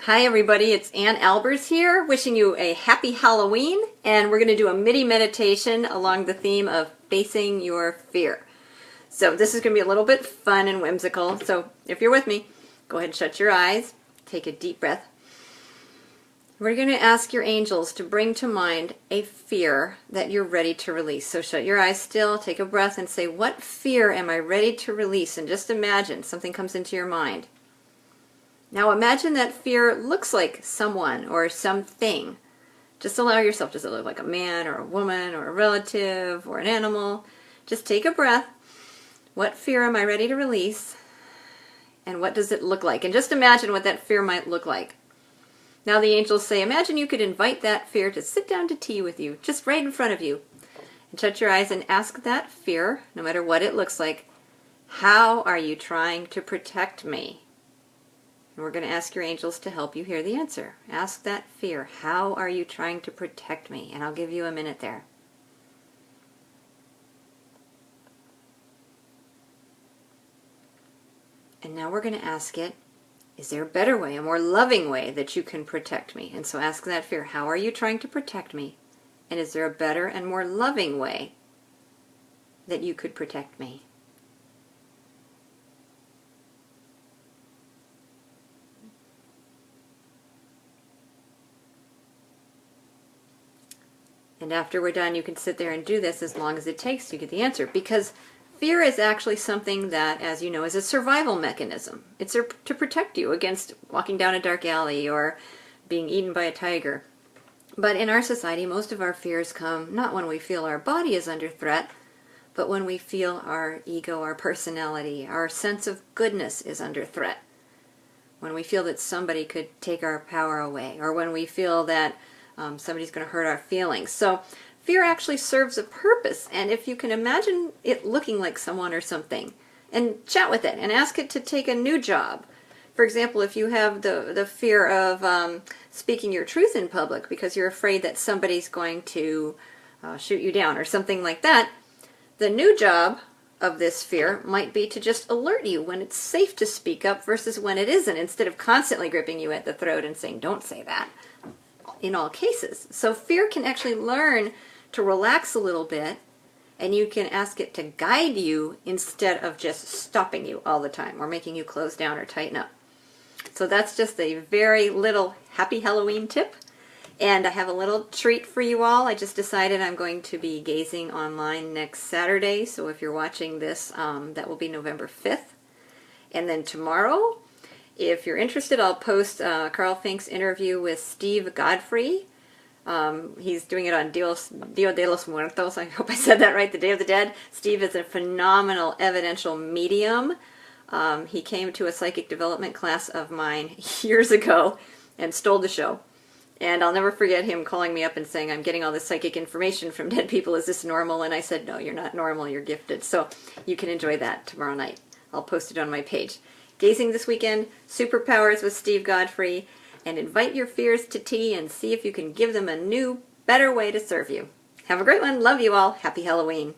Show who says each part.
Speaker 1: Hi everybody, it's Albers here, wishing you a happy Halloween, and we're going to do a midi meditation along the theme of facing your fear. So this is going to be a little bit fun and whimsical, so if you're with me, go ahead and shut your eyes, take a deep breath. We're going to ask your angels to bring to mind a fear that you're ready to release. So shut your eyes still, take a breath, and say, what fear am I ready to release? And just imagine something comes into your mind. Now imagine that fear looks like someone or something. Just allow yourself, does it look like a man or a woman or a relative or an animal? Just take a breath. What fear am I ready to release? And what does it look like? And just imagine what that fear might look like. Now the angels say, imagine you could invite that fear to sit down to tea with you, just right in front of you. And shut your eyes and ask that fear, no matter what it looks like, how are you trying to protect me? And we're going to ask your angels to help you hear the answer. Ask that fear, how are you trying to protect me? And I'll give you a minute there. And now we're going to ask it, is there a better way, a more loving way that you can protect me? And so ask that fear, how are you trying to protect me? And is there a better and more loving way that you could protect me? And after we're done, you can sit there and do this as long as it takes to get the answer. Because fear is actually something that, as you know, is a survival mechanism. It's to protect you against walking down a dark alley or being eaten by a tiger. But in our society, most of our fears come not when we feel our body is under threat, but when we feel our ego, our personality, our sense of goodness is under threat. When we feel that somebody could take our power away, or when we feel that somebody's going to hurt our feelings. So fear actually serves a purpose, and if you can imagine it looking like someone or something, and chat with it and ask it to take a new job. For example, if you have the fear of speaking your truth in public because you're afraid that somebody's going to shoot you down or something like that, the new job of this fear might be to just alert you when it's safe to speak up versus when it isn't, instead of constantly gripping you at the throat and saying, don't say that, in all cases. So fear can actually learn to relax a little bit, and you can ask it to guide you instead of just stopping you all the time or making you close down or tighten up. So that's just a very little happy Halloween tip. And I have a little treat for you all. I just decided I'm going to be gazing online next Saturday. So if you're watching this, that will be November 5th. And then tomorrow, if you're interested, I'll post Carl Fink's interview with Steve Godfrey. He's doing it on Dia de los Muertos. I hope I said that right, the Day of the Dead. Steve is a phenomenal evidential medium. He came to a psychic development class of mine years ago and stole the show. And I'll never forget him calling me up and saying, I'm getting all this psychic information from dead people. Is this normal? And I said, no, you're not normal. You're gifted. So you can enjoy that tomorrow night. I'll post it on my page. Gazing this weekend, Superpowers with Steve Godfrey, and invite your fears to tea and see if you can give them a new, better way to serve you. Have a great one. Love you all. Happy Halloween.